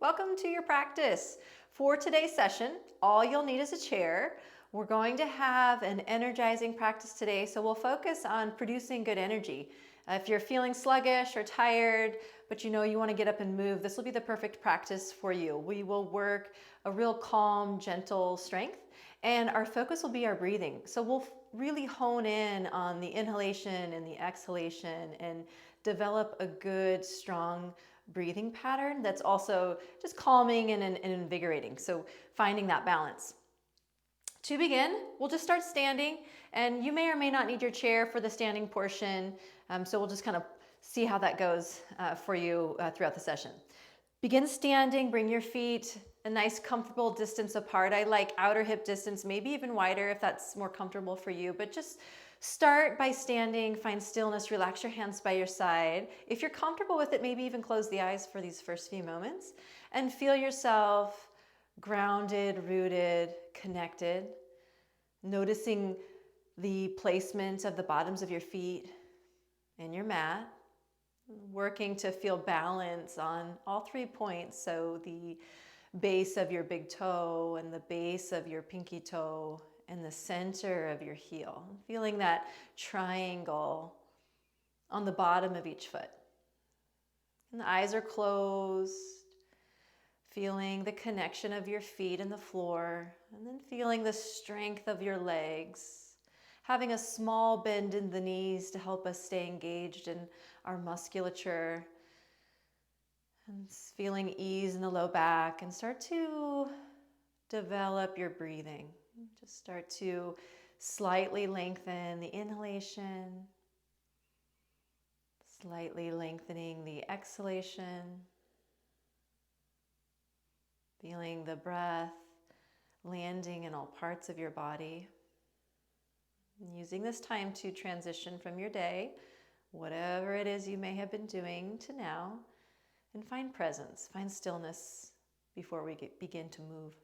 Welcome to your practice. For today's session, all you'll need is a chair. We're going to have an energizing practice today, so we'll focus on producing good energy. If you're feeling sluggish or tired, but you know you want to get up and move, this will be the perfect practice for you. We will work a real calm, gentle strength, and our focus will be our breathing. So we'll really hone in on the inhalation and the exhalation and develop a good, strong breathing pattern that's also just calming and invigorating. So finding that balance. To begin, we'll just start standing, and you may or may not need your chair for the standing portion. So we'll just kind of see how that goes for you throughout the session. Begin standing, bring your feet a nice comfortable distance apart. I like outer hip distance, maybe even wider if that's more comfortable for you, but just start by standing, find stillness, relax your hands by your side. If you're comfortable with it, maybe even close the eyes for these first few moments and feel yourself grounded, rooted, connected, noticing the placement of the bottoms of your feet in your mat, working to feel balance on all 3 points. So the base of your big toe and the base of your pinky toe and the center of your heel. Feeling that triangle on the bottom of each foot. And the eyes are closed. Feeling the connection of your feet and the floor. And then feeling the strength of your legs. Having a small bend in the knees to help us stay engaged in our musculature. And feeling ease in the low back, and start to develop your breathing. Just start to slightly lengthen the inhalation, slightly lengthening the exhalation, feeling the breath landing in all parts of your body. And using this time to transition from your day, whatever it is you may have been doing to now, and find presence, find stillness before we begin to move.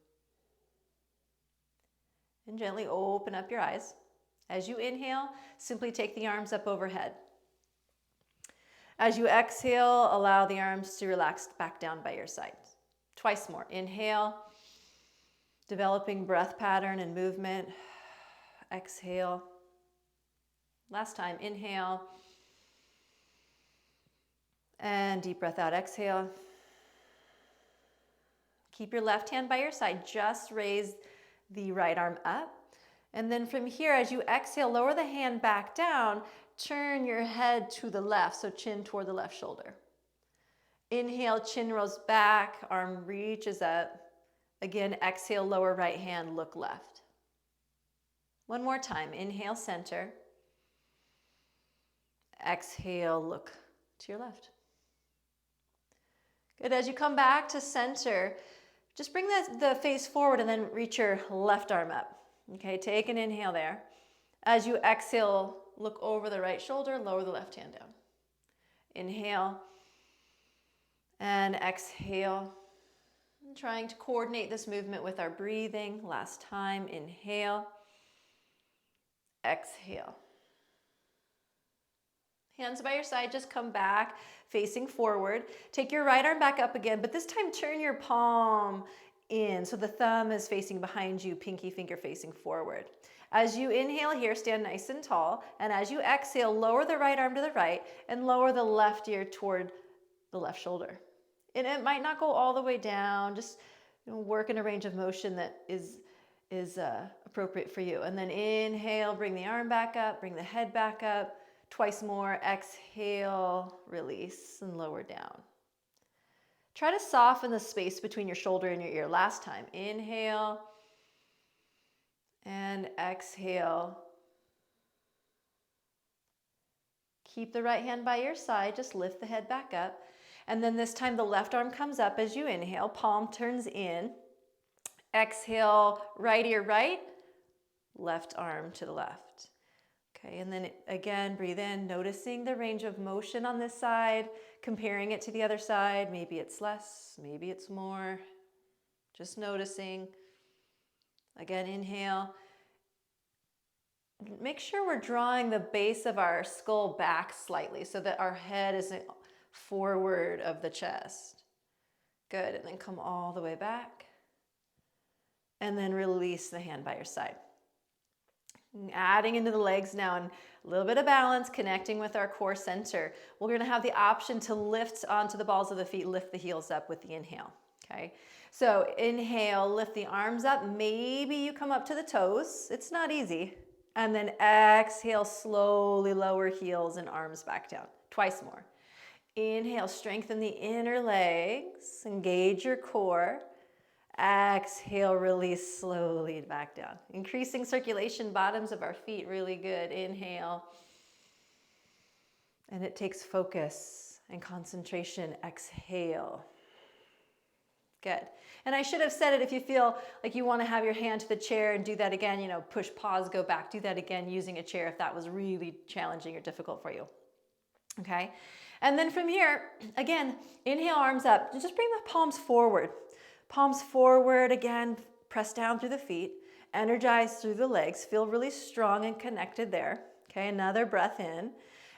And gently open up your eyes. As you inhale, simply take the arms up overhead. As you exhale, allow the arms to relax back down by your sides. Twice more. Inhale, developing breath pattern and movement. Exhale. Last time, inhale. And deep breath out, exhale. Keep your left hand by your side. Just raise the right arm up. And then from here, as you exhale, lower the hand back down. Turn your head to the left, so chin toward the left shoulder. Inhale, chin rolls back, arm reaches up. Again, exhale, lower right hand, look left. One more time. Inhale, center. Exhale, look to your left. Good. As you come back to center, just bring the face forward and then reach your left arm up. Okay, take an inhale there. As you exhale, look over the right shoulder, lower the left hand down. Inhale and exhale. I'm trying to coordinate this movement with our breathing. Last time, inhale, exhale. Hands by your side, just come back, facing forward. Take your right arm back up again, but this time turn your palm in. So the thumb is facing behind you, pinky finger facing forward. As you inhale here, stand nice and tall. And as you exhale, lower the right arm to the right and lower the left ear toward the left shoulder. And it might not go all the way down, just work in a range of motion that is appropriate for you. And then inhale, bring the arm back up, bring the head back up. Twice more, exhale, release, and lower down. Try to soften the space between your shoulder and your ear. Last time, inhale and exhale. Keep the right hand by your side, just lift the head back up. And then this time the left arm comes up as you inhale, palm turns in. Exhale, right ear right, left arm to the left. Okay, and then again, breathe in, noticing the range of motion on this side, comparing it to the other side. Maybe it's less, maybe it's more. Just noticing. Again, inhale. Make sure we're drawing the base of our skull back slightly so that our head isn't forward of the chest. Good, and then come all the way back. And then release the hand by your side. Adding into the legs now, and a little bit of balance, connecting with our core center. We're gonna have the option to lift onto the balls of the feet, lift the heels up with the inhale, okay? So inhale, lift the arms up. Maybe you come up to the toes. It's not easy. And then exhale, slowly lower heels and arms back down. Twice more. Inhale, strengthen the inner legs, engage your core. Exhale, release slowly back down. Increasing circulation, bottoms of our feet, really good. Inhale. And it takes focus and concentration. Exhale. Good. And I should have said it, if you feel like you want to have your hand to the chair and do that again, you know, push, pause, go back, do that again using a chair if that was really challenging or difficult for you. Okay? And then from here, again, inhale, arms up. Just bring the palms forward. Palms forward again, press down through the feet, energize through the legs, feel really strong and connected there. Okay, another breath in.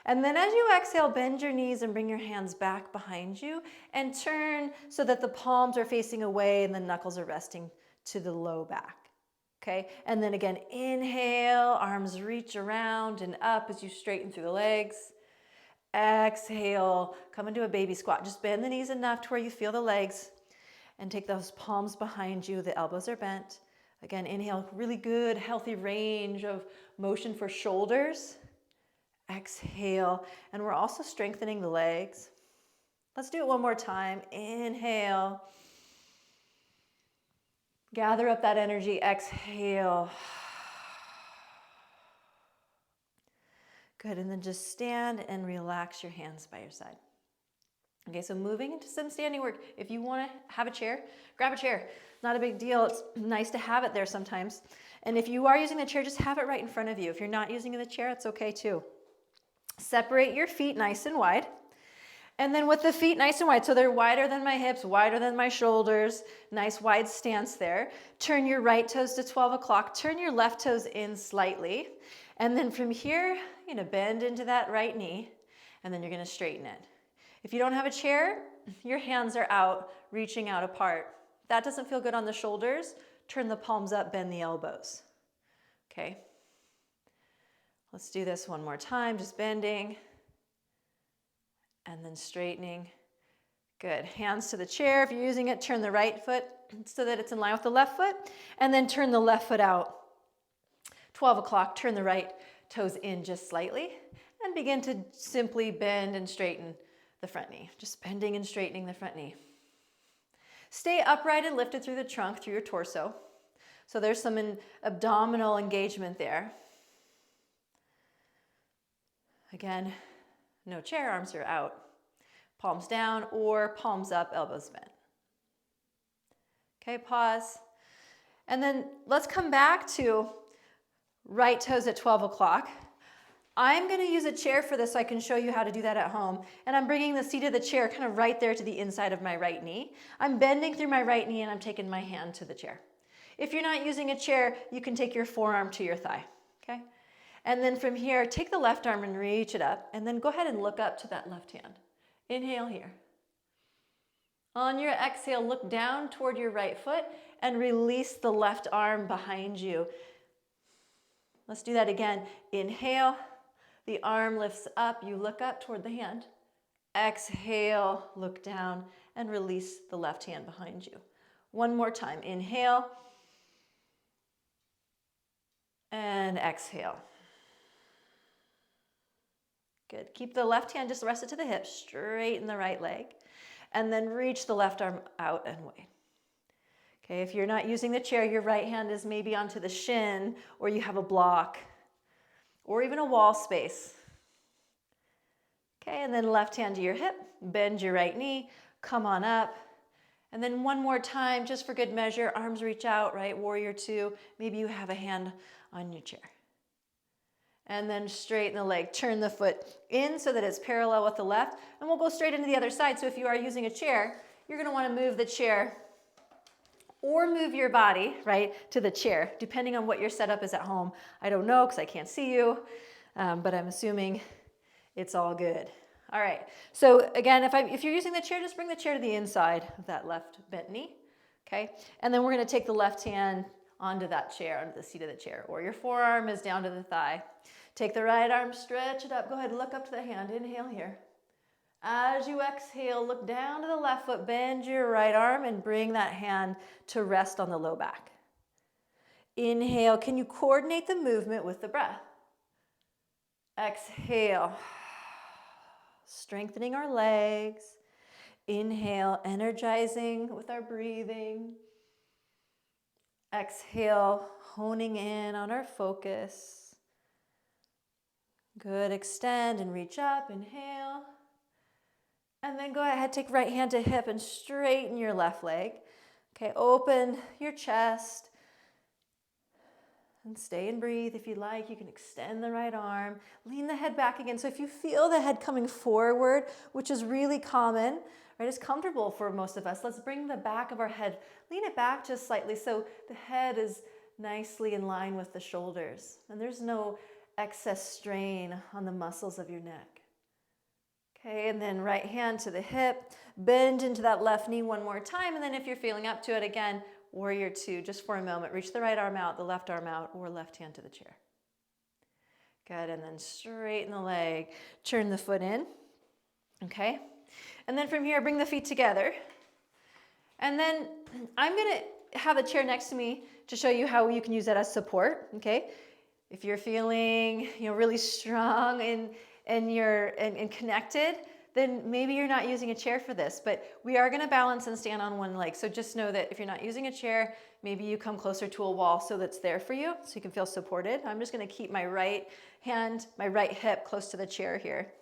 And then as you exhale, bend your knees and bring your hands back behind you and turn so that the palms are facing away and the knuckles are resting to the low back. Okay, and then again, inhale, arms reach around and up as you straighten through the legs. Exhale, come into a baby squat. Just bend the knees enough to where you feel the legs. And take those palms behind you, the elbows are bent. Again, inhale, really good, healthy range of motion for shoulders. Exhale, and we're also strengthening the legs. Let's do it one more time. Inhale. Gather up that energy, exhale. Good, and then just stand and relax your hands by your side. Okay, so moving into some standing work. If you want to have a chair, grab a chair. Not a big deal. It's nice to have it there sometimes. And if you are using the chair, just have it right in front of you. If you're not using the chair, it's okay too. Separate your feet nice and wide. And then with the feet nice and wide, so they're wider than my hips, wider than my shoulders, nice wide stance there. Turn your right toes to 12 o'clock. Turn your left toes in slightly. And then from here, you're going to bend into that right knee, and then you're going to straighten it. If you don't have a chair, your hands are out, reaching out apart. That doesn't feel good on the shoulders. Turn the palms up, bend the elbows. Okay. Let's do this one more time, just bending and then straightening. Good. Hands to the chair. If you're using it, turn the right foot so that it's in line with the left foot, and then turn the left foot out. 12 o'clock, turn the right toes in just slightly and begin to simply bend and straighten the front knee. Just bending and straightening the front knee. Stay upright and lifted through the trunk, through your torso. So there's some abdominal engagement there. Again, no chair, arms are out. Palms down or palms up, elbows bent. Okay, pause. And then let's come back to right toes at 12 o'clock. I'm going to use a chair for this so I can show you how to do that at home. And I'm bringing the seat of the chair kind of right there to the inside of my right knee. I'm bending through my right knee and I'm taking my hand to the chair. If you're not using a chair, you can take your forearm to your thigh, okay? And then from here, take the left arm and reach it up, and then go ahead and look up to that left hand. Inhale here. On your exhale, look down toward your right foot and release the left arm behind you. Let's do that again. Inhale. The arm lifts up, you look up toward the hand. Exhale, look down, and release the left hand behind you. One more time. Inhale. And exhale. Good. Keep the left hand just rested to the hip, straighten the right leg, and then reach the left arm out and away. Okay, if you're not using the chair, your right hand is maybe onto the shin, or you have a block, or even a wall space. Okay, and then left hand to your hip, bend your right knee, come on up. And then one more time, just for good measure, arms reach out, right? Warrior two. Maybe you have a hand on your chair. And then straighten the leg. Turn the foot in so that it's parallel with the left. And we'll go straight into the other side. So if you are using a chair, you're going to want to move the chair or move your body, right, to the chair, depending on what your setup is at home. I don't know because I can't see you, but I'm assuming it's all good. All right. So again, if you're using the chair, just bring the chair to the inside of that left bent knee. Okay. And then we're going to take the left hand onto that chair, onto the seat of the chair, or your forearm is down to the thigh. Take the right arm, stretch it up. Go ahead and look up to the hand. Inhale here. As you exhale, look down to the left foot, bend your right arm and bring that hand to rest on the low back. Inhale, can you coordinate the movement with the breath? Exhale, strengthening our legs. Inhale, energizing with our breathing. Exhale, honing in on our focus. Good, extend and reach up, inhale. And then go ahead, take right hand to hip and straighten your left leg. Okay, open your chest and stay and breathe. If you like, you can extend the right arm, lean the head back again. So if you feel the head coming forward, which is really common, right, it's comfortable for most of us. Let's bring the back of our head, lean it back just slightly so the head is nicely in line with the shoulders and there's no excess strain on the muscles of your neck. Okay, and then right hand to the hip, bend into that left knee one more time, and then if you're feeling up to it again, warrior two, just for a moment. Reach the right arm out, the left arm out, or left hand to the chair. Good, and then straighten the leg, turn the foot in, okay? And then from here, bring the feet together. And then I'm gonna have a chair next to me to show you how you can use that as support, okay? If you're feeling, really strong and connected, then maybe you're not using a chair for this, but we are gonna balance and stand on one leg. So just know that if you're not using a chair, maybe you come closer to a wall so that's there for you, so you can feel supported. I'm just gonna keep my right hand, my right hip close to the chair here.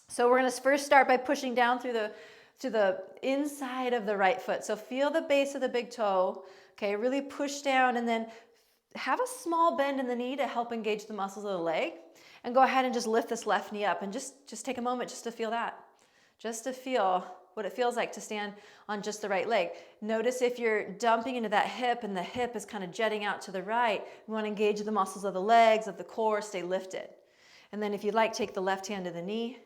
So we're gonna first start by pushing down to the inside of the right foot. So feel the base of the big toe, okay, really push down and then have a small bend in the knee to help engage the muscles of the leg. And go ahead and just lift this left knee up and just take a moment just to feel that. Just to feel what it feels like to stand on just the right leg. Notice if you're dumping into that hip and the hip is kind of jetting out to the right, you want to engage the muscles of the legs, of the core, stay lifted. And then if you'd like, take the left hand to the knee.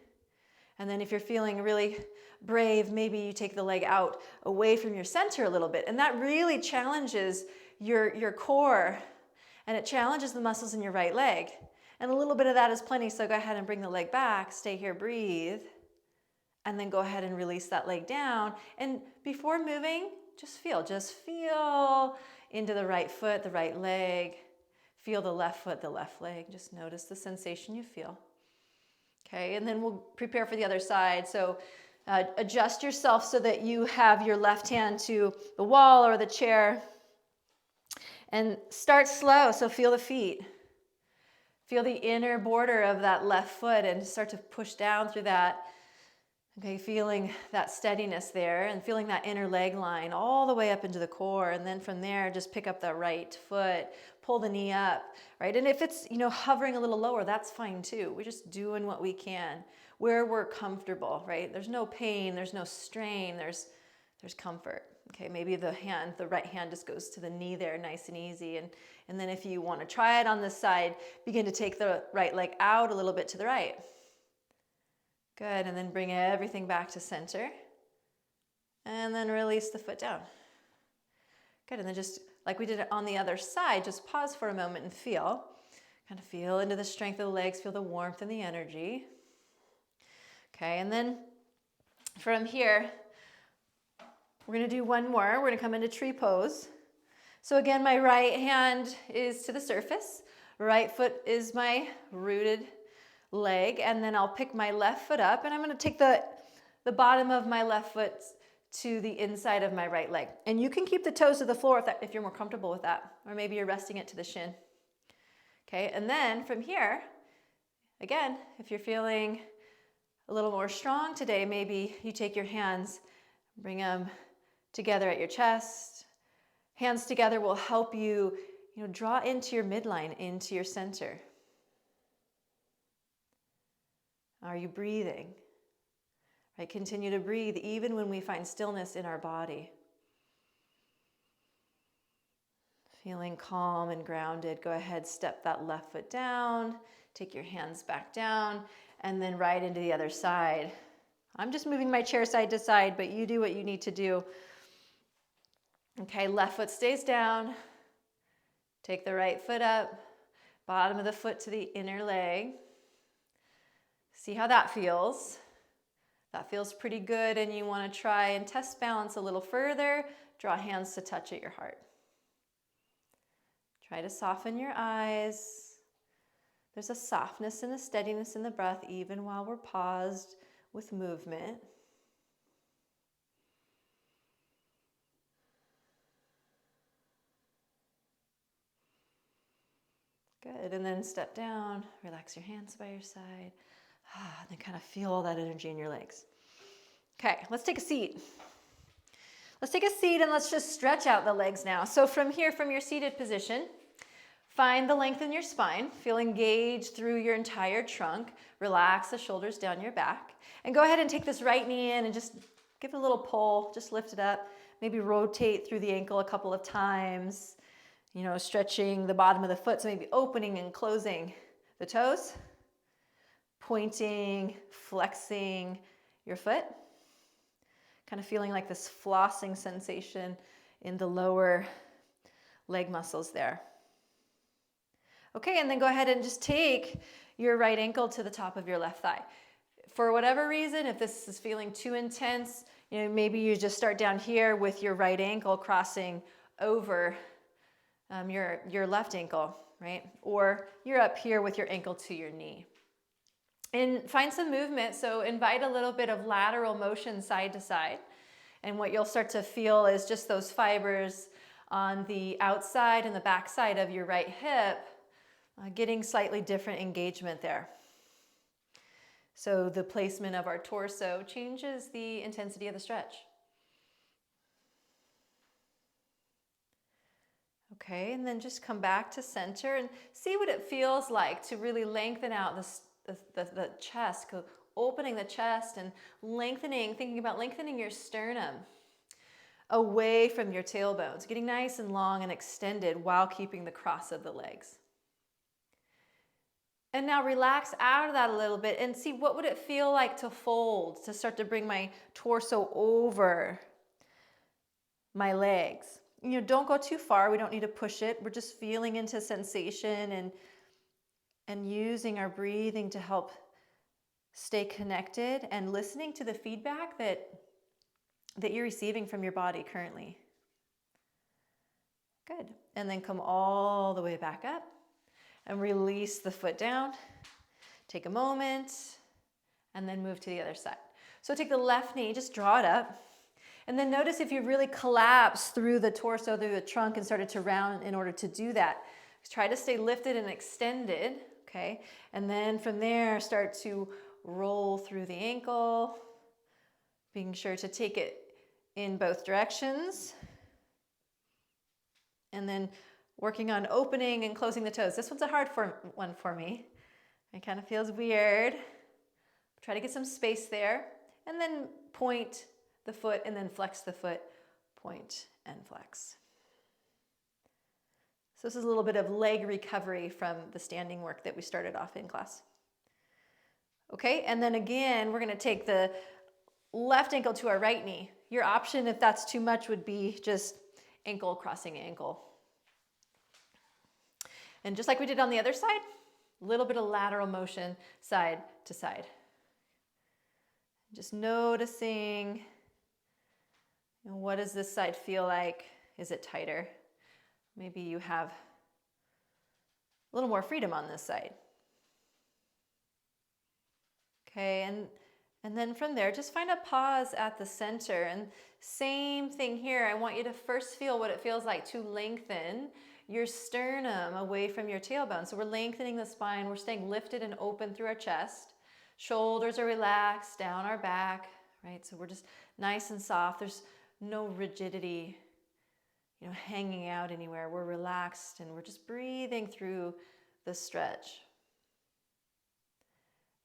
And then if you're feeling really brave, maybe you take the leg out away from your center a little bit. And that really challenges your core and it challenges the muscles in your right leg. And a little bit of that is plenty, so go ahead and bring the leg back, stay here, breathe, and then go ahead and release that leg down. And before moving, just feel into the right foot, the right leg, feel the left foot, the left leg, just notice the sensation you feel. Okay, and then we'll prepare for the other side. So adjust yourself so that you have your left hand to the wall or the chair. And start slow, so feel the feet. Feel the inner border of that left foot and start to push down through that. Okay, feeling that steadiness there and feeling that inner leg line all the way up into the core. And then from there, just pick up that right foot, pull the knee up, right? And if it's, hovering a little lower, that's fine too. We're just doing what we can where we're comfortable, right? There's no pain, there's no strain, there's comfort. Okay, maybe the right hand just goes to the knee there, nice and easy. And then if you want to try it on this side, begin to take the right leg out a little bit to the right. Good, and then bring everything back to center. And then release the foot down. Good, and then just like we did it on the other side, just pause for a moment and feel. Kind of feel into the strength of the legs, feel the warmth and the energy. Okay, and then from here, we're going to do one more. We're going to come into tree pose. So again, my right hand is to the surface. Right foot is my rooted leg. And then I'll pick my left foot up. And I'm going to take the bottom of my left foot to the inside of my right leg. And you can keep the toes to the floor if you're more comfortable with that. Or maybe you're resting it to the shin. Okay, and then from here, again, if you're feeling a little more strong today, maybe you take your hands, bring them together at your chest. Hands together will help you, draw into your midline, into your center. Are you breathing? Right, continue to breathe even when we find stillness in our body. Feeling calm and grounded, go ahead, step that left foot down, take your hands back down, and then right into the other side. I'm just moving my chair side to side, but you do what you need to do. Okay, left foot stays down. Take the right foot up, bottom of the foot to the inner leg. See how that feels. That feels pretty good, and you want to try and test balance a little further. Draw hands to touch at your heart. Try to soften your eyes. There's a softness and a steadiness in the breath even while we're paused with movement. Good, and then step down, relax your hands by your side, and then kind of feel all that energy in your legs. Okay, let's take a seat. Let's take a seat and let's just stretch out the legs now. So from here, from your seated position, find the length in your spine. Feel engaged through your entire trunk. Relax the shoulders down your back. And go ahead and take this right knee in and just give it a little pull. Just lift it up. Maybe rotate through the ankle a couple of times. You know, stretching the bottom of the foot. So maybe opening and closing the toes. Pointing, flexing your foot. Kind of feeling like this flossing sensation in the lower leg muscles there. Okay, and then go ahead and just take your right ankle to the top of your left thigh. For whatever reason, if this is feeling too intense, you know, maybe you just start down here with your right ankle crossing over your left ankle, right? Or you're up here with your ankle to your knee. And find some movement, so invite a little bit of lateral motion side to side. And what you'll start to feel is just those fibers on the outside and the back side of your right hip getting slightly different engagement there. So the placement of our torso changes the intensity of the stretch. Okay, and then just come back to center and see what it feels like to really lengthen out the chest, opening the chest and lengthening, thinking about lengthening your sternum away from your tailbones, getting nice and long and extended while keeping the cross of the legs. And now relax out of that a little bit and see what would it feel like to fold, to start to bring my torso over my legs. You know, don't go too far. We don't need to push it. We're just feeling into sensation and using our breathing to help stay connected and listening to the feedback that you're receiving from your body currently. Good. And then come all the way back up and release the foot down. Take a moment and then move to the other side. So take the left knee, just draw it up. And then notice if you really collapse through the torso, through the trunk and started to round in order to do that. Try to stay lifted and extended, okay? And then from there, start to roll through the ankle, being sure to take it in both directions. And then working on opening and closing the toes. This one's a hard one for me. It kind of feels weird. Try to get some space there. And then point the foot and then flex the foot, point and flex. So this is a little bit of leg recovery from the standing work that we started off in class. Okay, and then again, we're going to take the left ankle to our right knee. Your option, if that's too much, would be just ankle crossing ankle. And just like we did on the other side, a little bit of lateral motion side to side. Just noticing, you know, what does this side feel like? Is it tighter? Maybe you have a little more freedom on this side. Okay, and then from there, just find a pause at the center. And same thing here. I want you to first feel what it feels like to lengthen your sternum away from your tailbone. So we're lengthening the spine. We're staying lifted and open through our chest. Shoulders are relaxed down our back, right? So we're just nice and soft. There's no rigidity, you know, hanging out anywhere. We're relaxed and we're just breathing through the stretch.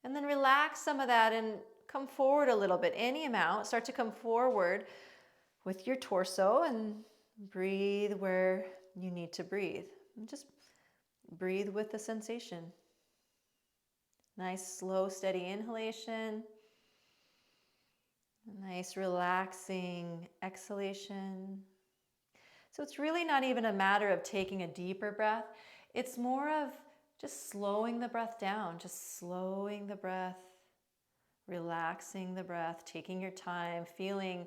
And then relax some of that and come forward a little bit, any amount. Start to come forward with your torso and breathe where you need to breathe. And just breathe with the sensation. Nice, slow, steady inhalation. Nice, relaxing exhalation. So it's really not even a matter of taking a deeper breath. It's more of just slowing the breath down, just slowing the breath, relaxing the breath, taking your time, feeling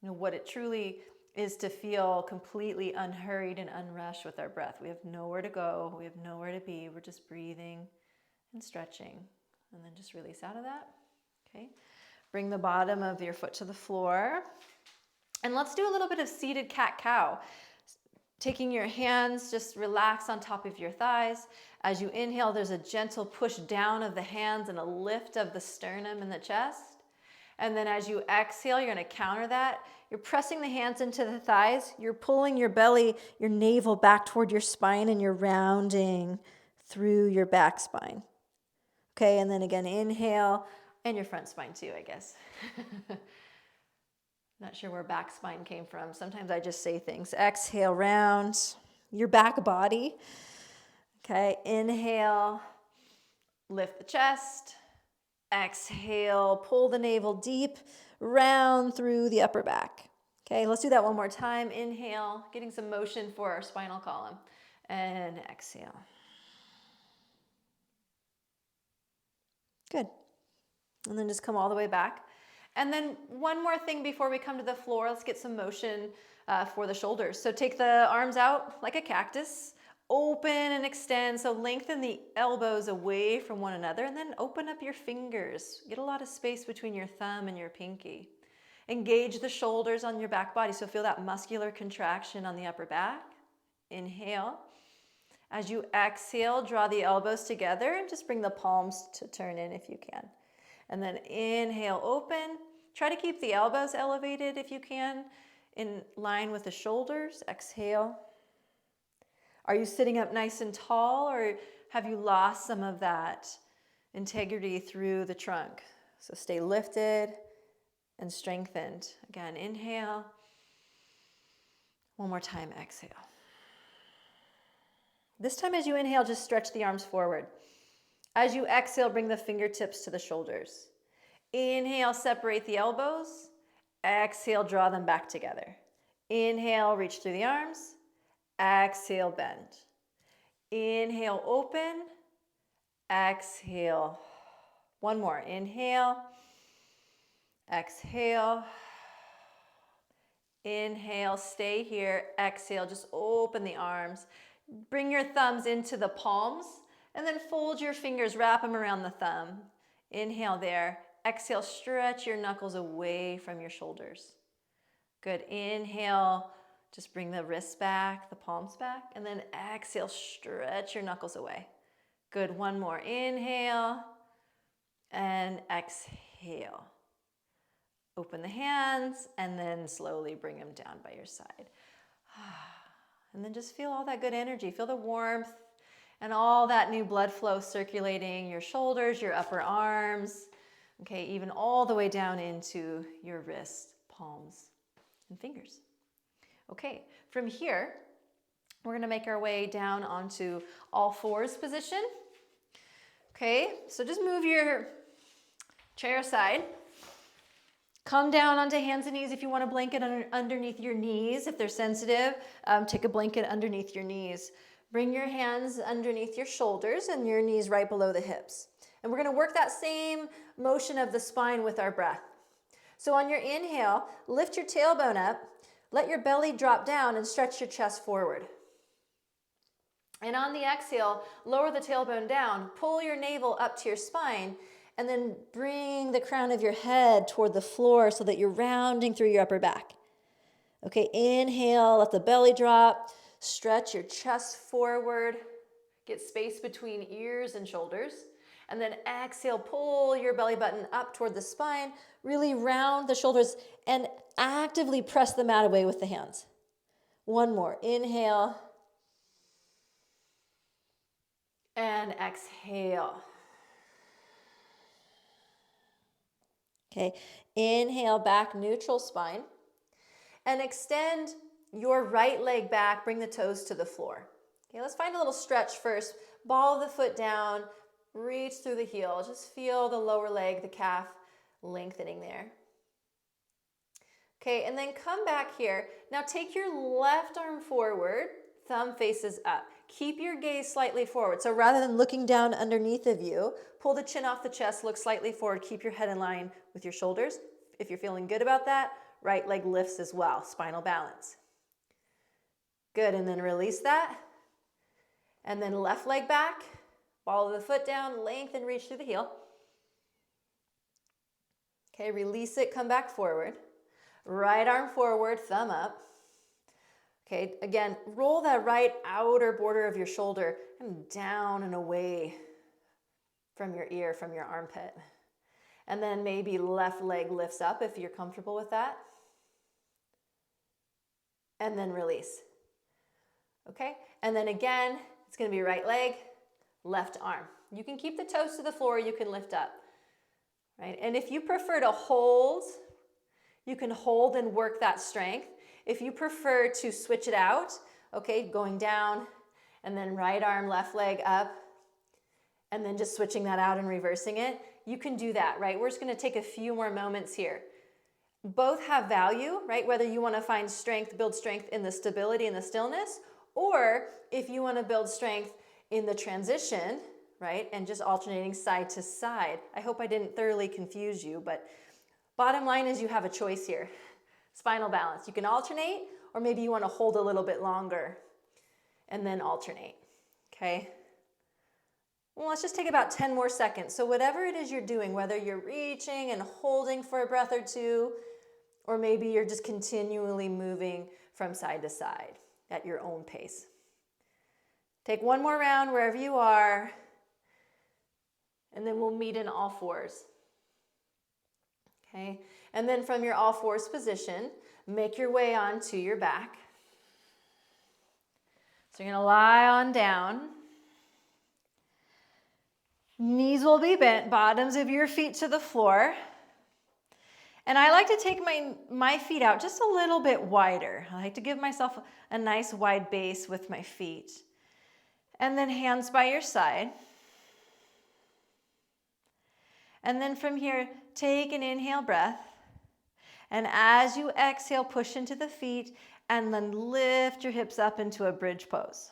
what it truly is to feel completely unhurried and unrushed with our breath. We have nowhere to go. We have nowhere to be. We're just breathing and stretching. And then just release out of that. Okay. Bring the bottom of your foot to the floor. And let's do a little bit of seated cat-cow. Taking your hands, just relax on top of your thighs. As you inhale, there's a gentle push down of the hands and a lift of the sternum and the chest. And then as you exhale, you're going to counter that. You're pressing the hands into the thighs. You're pulling your belly, your navel back toward your spine, and you're rounding through your back spine. Okay, and then again, inhale, and your front spine too, I guess. Not sure where back spine came from. Sometimes I just say things. Exhale, round your back body. Okay, inhale, lift the chest. Exhale, pull the navel deep, round through the upper back. Okay, let's do that one more time. Inhale, getting some motion for our spinal column. And exhale. Good. And then just come all the way back. And then one more thing before we come to the floor, let's get some motion for the shoulders. So take the arms out like a cactus, open and extend. So lengthen the elbows away from one another and then open up your fingers. Get a lot of space between your thumb and your pinky. Engage the shoulders on your back body. So feel that muscular contraction on the upper back. Inhale. As you exhale, draw the elbows together and just bring the palms to turn in if you can. And then inhale, open. Try to keep the elbows elevated if you can, in line with the shoulders. Exhale. Are you sitting up nice and tall, or have you lost some of that integrity through the trunk? So stay lifted and strengthened. Again, inhale. One more time, exhale. This time as you inhale, just stretch the arms forward. As you exhale, bring the fingertips to the shoulders. Inhale, separate the elbows. Exhale, draw them back together. Inhale, reach through the arms. Exhale, bend. Inhale, open. Exhale. One more. Inhale. Exhale. Inhale, stay here. Exhale, just open the arms. Bring your thumbs into the palms and then fold your fingers, wrap them around the thumb. Inhale there. Exhale, stretch your knuckles away from your shoulders. Good. Inhale, just bring the wrists back, the palms back, and then exhale, stretch your knuckles away. Good. One more. Inhale and exhale. Open the hands and then slowly bring them down by your side. And then just feel all that good energy. Feel the warmth and all that new blood flow circulating your shoulders, your upper arms, okay, even all the way down into your wrists, palms, and fingers. Okay, from here, we're gonna make our way down onto all fours position. Okay, so just move your chair aside. Come down onto hands and knees if you want a blanket underneath your knees. If they're sensitive, take a blanket underneath your knees. Bring your hands underneath your shoulders and your knees right below the hips. And we're gonna work that same motion of the spine with our breath. So on your inhale, lift your tailbone up, let your belly drop down and stretch your chest forward. And on the exhale, lower the tailbone down, pull your navel up to your spine, and then bring the crown of your head toward the floor so that you're rounding through your upper back. Okay, inhale, let the belly drop, stretch your chest forward, get space between ears and shoulders. And then exhale, pull your belly button up toward the spine, really round the shoulders and actively press the mat away with the hands. One more, inhale and exhale. Okay, inhale back, neutral spine, and extend your right leg back, bring the toes to the floor. Okay, let's find a little stretch first. Ball the foot down, Reach through the heel. Just feel the lower leg, the calf lengthening there. Okay, and then come back here. Now take your left arm forward, thumb faces up. Keep your gaze slightly forward. So rather than looking down underneath of you, pull the chin off the chest, look slightly forward, keep your head in line with your shoulders. If you're feeling good about that, right leg lifts as well, spinal balance. Good, and then release that. And then left leg back, follow the foot down, lengthen, reach through the heel. Okay, release it, come back forward. Right arm forward, thumb up. Okay, again, roll that right outer border of your shoulder and down and away from your ear, from your armpit. And then maybe left leg lifts up if you're comfortable with that. And then release. Okay, and then again, it's gonna be right leg, left arm. You can keep the toes to the floor, you can lift up, right? And if you prefer to hold, you can hold and work that strength. If you prefer to switch it out, okay, going down and then right arm, left leg up, and then just switching that out and reversing it, you can do that, right? We're just gonna take a few more moments here. Both have value, right? Whether you wanna find strength, build strength in the stability and the stillness, or if you wanna build strength in the transition, right? And just alternating side to side. I hope I didn't thoroughly confuse you, but bottom line is you have a choice here. Spinal balance. You can alternate, or maybe you want to hold a little bit longer and then alternate, okay? Well, let's just take about 10 more seconds. So whatever it is you're doing, whether you're reaching and holding for a breath or two, or maybe you're just continually moving from side to side at your own pace. Take one more round wherever you are, and then we'll meet in all fours. Okay, and then from your all fours position, make your way onto your back. So you're gonna lie on down. Knees will be bent, bottoms of your feet to the floor. And I like to take my feet out just a little bit wider. I like to give myself a nice wide base with my feet. And then hands by your side. And then from here, take an inhale breath. And as you exhale, push into the feet and then lift your hips up into a bridge pose.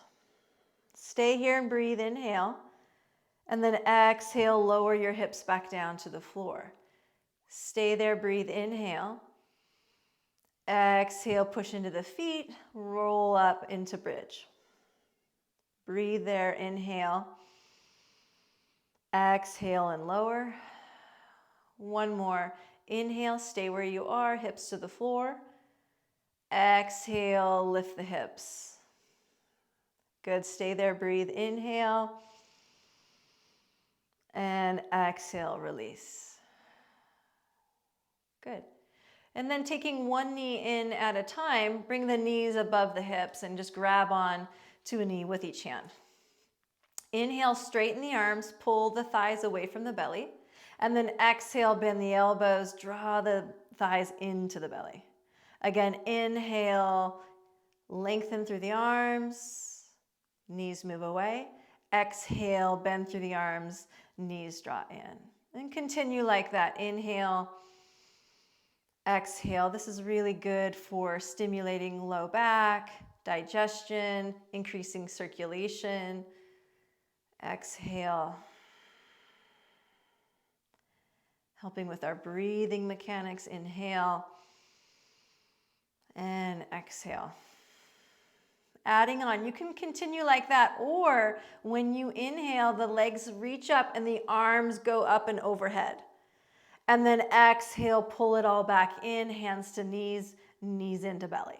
Stay here and breathe, inhale. And then exhale, lower your hips back down to the floor. Stay there, breathe, inhale. Exhale, push into the feet, roll up into bridge. Breathe there, inhale. Exhale and lower. One more. Inhale, stay where you are, hips to the floor. Exhale, lift the hips. Good, stay there, breathe, inhale. And exhale, release. Good. And then taking one knee in at a time, bring the knees above the hips and just grab on to a knee with each hand. Inhale, straighten the arms, pull the thighs away from the belly. And then exhale, bend the elbows, draw the thighs into the belly. Again, inhale, lengthen through the arms, knees move away. Exhale, bend through the arms, knees draw in. And continue like that. Inhale, exhale. This is really good for stimulating low back, digestion, increasing circulation. Exhale. Helping with our breathing mechanics. Inhale and exhale. Adding on, you can continue like that, or when you inhale, the legs reach up and the arms go up and overhead. And then exhale, pull it all back in, hands to knees, knees into belly.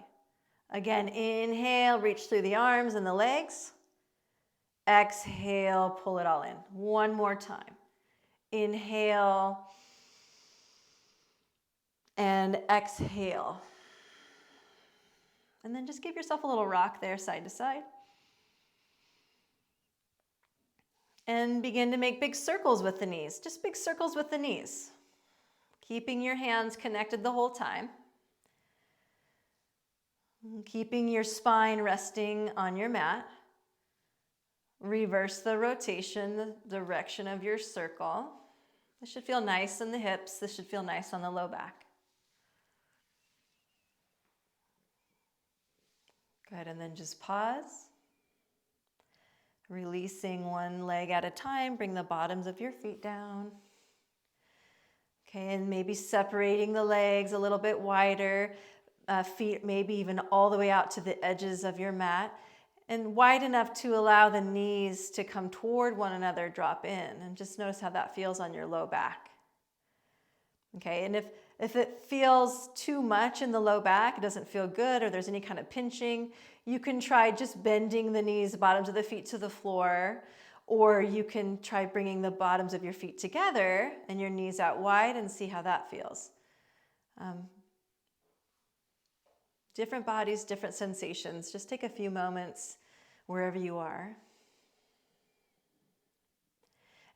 Again, inhale, reach through the arms and the legs. Exhale, pull it all in. One more time. Inhale and exhale. And then just give yourself a little rock there, side to side. And begin to make big circles with the knees, just big circles with the knees. Keeping your hands connected the whole time. Keeping your spine resting on your mat. Reverse the rotation, the direction of your circle. This should feel nice in the hips. This should feel nice on the low back. Good, and then just pause. Releasing one leg at a time, bring the bottoms of your feet down. Okay, and maybe separating the legs a little bit wider, feet maybe even all the way out to the edges of your mat, and wide enough to allow the knees to come toward one another, drop in, and just notice how that feels on your low back. Okay, and if it feels too much in the low back, it doesn't feel good, or there's any kind of pinching, you can try just bending the knees, the bottoms of the feet to the floor, or you can try bringing the bottoms of your feet together and your knees out wide and see how that feels. Different bodies, different sensations. Just take a few moments wherever you are.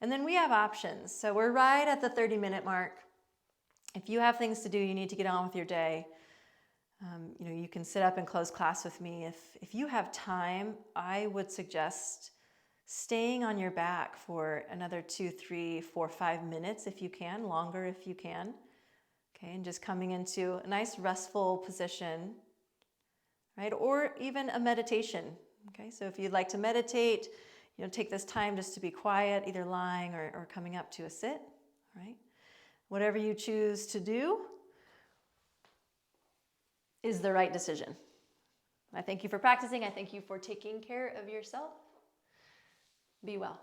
And then we have options. So we're right at the 30-minute mark. If you have things to do, you need to get on with your day. You can sit up and close class with me. If you have time, I would suggest staying on your back for another 2, 3, 4, 5 minutes if you can, longer if you can. Okay, and just coming into a nice restful position, right? Or even a meditation. Okay, so if you'd like to meditate, take this time just to be quiet, either lying or coming up to a sit, right? Whatever you choose to do is the right decision. I thank you for practicing. I thank you for taking care of yourself. Be well.